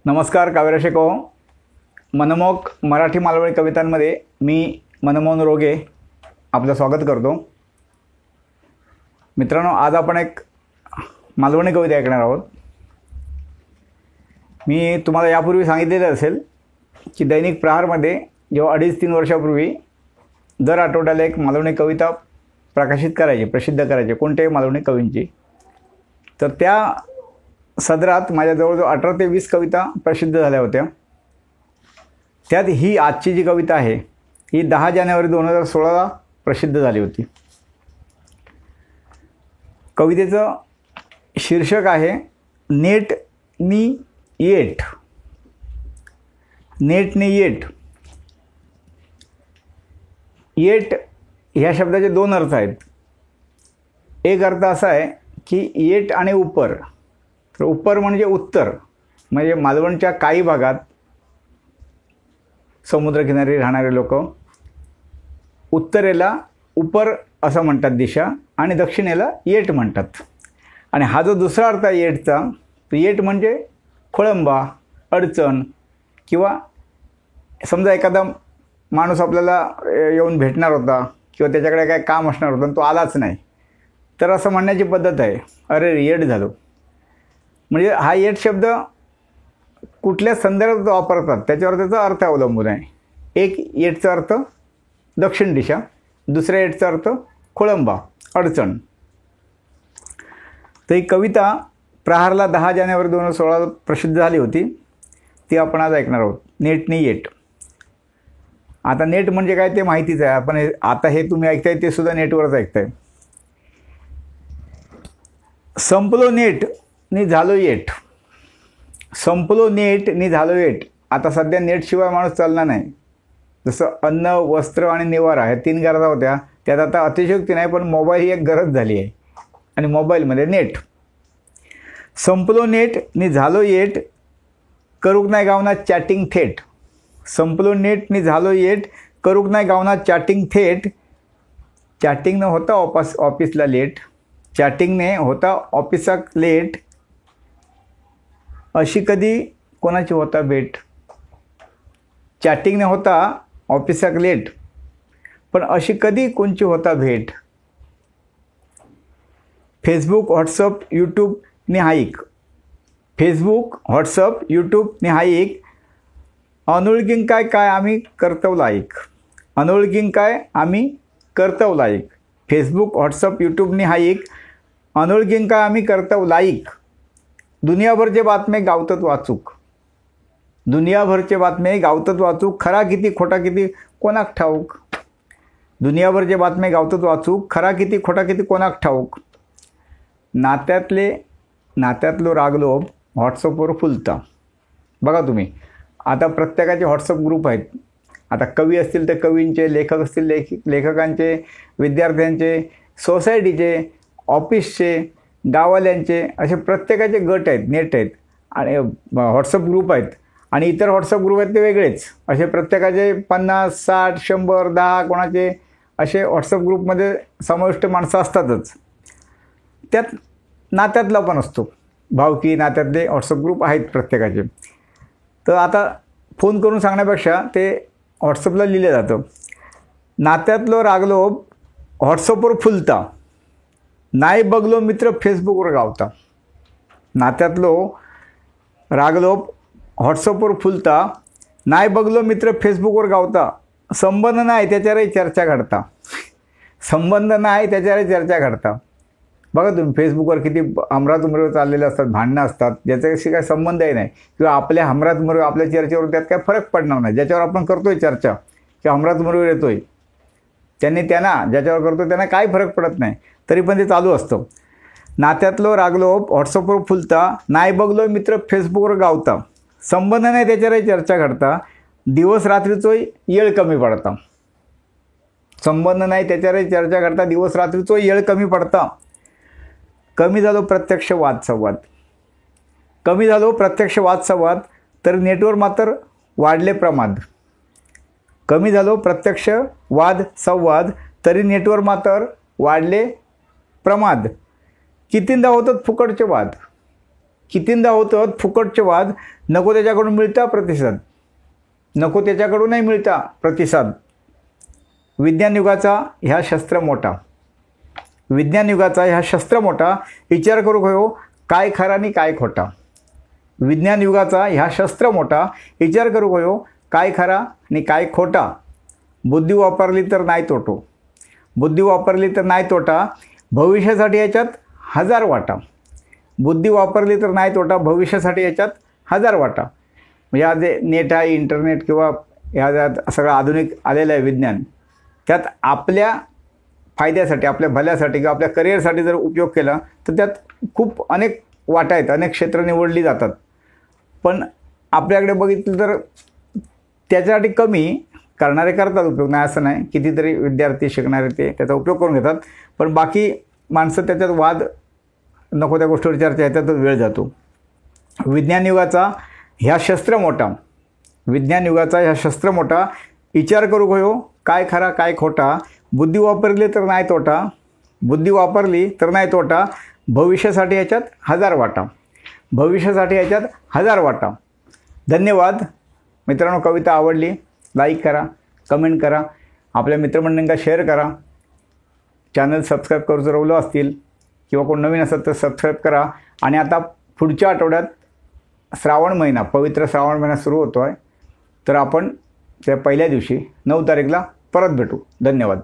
नमस्कार काव्यरसिको, मनमोहक मराठी मालवणी कवितांमध्ये मी मनमोहन रोगे आपलं स्वागत करतो. मित्रांनो, आज आपण एक मालवणी कविता ऐकणार आहोत. मी तुम्हाला यापूर्वी सांगितलेलं असेल की दैनिक प्रहारमध्ये जेव्हा 2.5-3 वर्षापूर्वी दर आठवड्याला एक मालवणी कविता प्रकाशित करायची, प्रसिद्ध करायची कोणत्याही मालवणी कवींची, तर त्या सदरात माझ्या जवळजवळ 18 ते 20 कविता प्रसिद्ध झाल्या होत्या. त्यात ही आजची जी कविता आहे ही 10 जानेवारी 2016ला प्रसिद्ध झाली होती. कवितेचं शीर्षक आहे नेट नी येट. नेट नी येट. येट ह्या शब्दाचे 2 अर्थ आहेत. एक अर्थ असा आहे की येट आणि उपर. तर उपर म्हणजे उत्तर, म्हणजे मालवणच्या काही भागात समुद्रकिनारी राहणारे लोक उत्तरेला उपर असं म्हणतात दिशा, आणि दक्षिणेला येट म्हणतात. आणि हा जो दुसरा अर्थ आहे येटचा, तो येट म्हणजे खोळंबा, अडचण, किंवा समजा एखादा माणूस आपल्याला येऊन भेटणार होता किंवा त्याच्याकडे काय काम असणार होतं आणि तो आलाच नाही, तर असं म्हणण्याची पद्धत आहे, अरे येट झालो. म्हणजे हा येट शब्द कुठल्या संदर्भात वापरतात त्याच्यावर त्याचा अर्थ अवलंबून आहे. एक येटचा अर्थ दक्षिण दिशा, दुसऱ्या येटचा अर्थ खोळंबा, अडचण. तर ही कविता प्रहारला 10 जानेवारी 2016 प्रसिद्ध झाली होती. ती आपण आज ऐकणार आहोत. नेट नी येट. आता नेट म्हणजे काय ते माहितीच आहे. आपण आता हे तुम्ही ऐकताय ते सुद्धा नेटवरच ऐकताय. संपलो नेट नी झालो येट. संपलो नेट नी झालो येट. आता सध्या नेटशिवाय माणूस चालणार नाही. जसं अन्न, वस्त्र आणि निवारा ह्या 3 गरजा होत्या, त्यात आता अतिशयोक्ती नाही, पण मोबाईल ही एक गरज झाली आहे, आणि मोबाईलमध्ये नेट. संपलो नेट नी झालो येट, करूक नाही गावना चॅटिंग थेट. संपलो नेट नी झालो येट, करूक नाही गावना चॅटिंग थेट. चॅटिंगनं होता ऑफिसला लेट. चॅटिंगने होता ऑफिसाक लेट. अशी कधी कोणाची होता भेट. चॅटिंगने होता ऑफिसाक लेट, पण अशी कधी कोणची होता भेट. फेसबुक, व्हॉट्सअप, यूट्यूब ने हाईक. फेसबुक, व्हॉट्सअप, यूट्यूब ने हाईक. अनोळखीन काय काय आम्ही कर्तव्य लाईक. अनोळखीन काय आम्ही कर्तव्य लाईक. फेसबुक, व्हॉट्सअप, यूट्यूब ने हाईक. अनोळखीन काय आम्ही कर्तव्य लाईक. दुनियाभरचे बातमे गावतात वाचूक. दुनियाभरचे बातमे गावतात वाचूक. खरा किती खोटा किती कोणाक ठाऊक. दुनियाभरचे बातमे गावतात वाचूक. खरा किती खोटा किती कोणाक ठाऊक. नात्यातलो रागलोभ व्हॉट्सअपवर फुलता. बघा तुम्ही, आता प्रत्येकाचे व्हॉट्सअप ग्रुप आहेत. आता कवी असतील तर कवींचे, लेखक असतील लेखकांचे, विद्यार्थ्यांचे, सोसायटीचे, ऑफिसचे, गाववाल्यांचे, असे प्रत्येकाचे गट आहेत, नेट आहेत, आणि व्हॉट्सअप ग्रुप आहेत. आणि इतर व्हॉट्सअप ग्रुप आहेत ते वेगळेच. असे प्रत्येकाचे 50, 60, 100, 10 कोणाचे असे व्हॉट्सअप ग्रुपमध्ये समाविष्ट माणसं असतातच. त्यात नात्यातला पण असतो. भावकी नात्यातले व्हॉट्सअप ग्रुप आहेत प्रत्येकाचे. तर आता फोन करून सांगण्यापेक्षा ते व्हॉट्सअपला लिहिलं जातं. नात्यातलो रागलोभ व्हॉट्सअपवर फुलता. नाही बघलो मित्र फेसबुकवर गावता. नात्यातलो रागलोभ व्हॉट्सअपवर फुलता. नाही बघलो मित्र फेसबुकवर गावता. संबंध नाही त्याच्यावरही चर्चा घडता. संबंध नाही त्याच्यावरही चर्चा घडता. बघा तुम्ही, फेसबुकवर किती हमरातुमरीवर चाललेले असतात, भांडणं असतात, ज्याच्याशी काही संबंधही नाही, किंवा आपल्या हमरातुमरीवर, आपल्या चर्चेवर त्यात काय फरक पडणार नाही. ज्याच्यावर आपण करतोय चर्चा किंवा हमरातुमरीवर येतोय, ज्याच्यावर करतो त्यांना काही फरक पडत नाही, तरी पण ते चालू असतं. नात्यातलो रागलोभ व्हॉट्सअपवर फुलता. नाही बघलो मित्र फेसबुकवर गावता. संबंध नाही त्याच्यावरही चर्चा घडता. दिवस रात्रीचो येळ कमी पडता. संबंध नाही त्याच्यावरही चर्चा घडता. दिवस रात्रीचो येळ कमी पडता. कमी झालो प्रत्यक्ष वादसंवाद. कमी झालो प्रत्यक्ष वादसंवाद, तर नेटवर मात्र वाढले प्रमाद. कमी झालो प्रत्यक्ष वाद संवाद, तरी नेटवर मात्र वाढले प्रमाद. कितींदा होतात फुकटचे वाद. कितींदा होतं फुकटचे वाद, नको त्याच्याकडून मिळता प्रतिसाद, नको त्याच्याकडूनही मिळता प्रतिसाद. विज्ञान युगाचा ह्या शस्त्र मोठा, विज्ञान युगाचा ह्या शस्त्र मोठा, विचार करू गयो काय खरा आणि काय खोटा. विज्ञान युगाचा ह्या शस्त्र मोठा, विचार करू गयो काय खरा आणि काय खोटा. बुद्धी वापरली तर नाही तोटो, बुद्धी वापरली तर नाही तोटा, भविष्यासाठी याच्यात हजार वाटा. बुद्धी वापरली तर नाही तोटा, भविष्यासाठी याच्यात हजार वाटा. म्हणजे आज जे नेट आहे, इंटरनेट किंवा ह्या सगळं आधुनिक आलेलं आहे विज्ञान, त्यात आपल्या फायद्यासाठी, आपल्या भल्यासाठी किंवा आपल्या करिअरसाठी जर उपयोग केला तर त्यात खूप अनेक वाटा आहेत, अनेक क्षेत्र निवडली जातात. पण आपल्याकडे बघितलं तर त्याच्यासाठी कमी करणारे करतात उपयोग, नाही असं नाही. कितीतरी विद्यार्थी शिकणारे ते त्याचा उपयोग करून घेतात, पण बाकी माणसं त्याच्यात वाद, नको त्या गोष्टीवर चर्चा, याच्यातच वेळ जातो. विज्ञान युगाचा ह्या शस्त्र मोठा, विज्ञान युगाचा ह्या शस्त्र मोठा, विचार करू गयो काय खरा काय खोटा. बुद्धी वापरली तर नाही तोटा, बुद्धी वापरली तर नाही तोटा, भविष्यासाठी याच्यात हजार वाटा, भविष्यासाठी याच्यात हजार वाटा. धन्यवाद मित्रांनो. कविता आवडली लाईक करा, कमेंट करा, आपल्या मित्रमंडळींना शेअर करा. चॅनल सबस्क्राईब करू जर राहिलो असतील किंवा कोण नवीन असेल तर सबस्क्राईब करा. आणि आता पुढच्या आठवड्यात श्रावण महिना, पवित्र श्रावण महिना सुरू होतो आहे, तर आपण त्या पहिल्या दिवशी 9 तारीखला परत भेटू. धन्यवाद.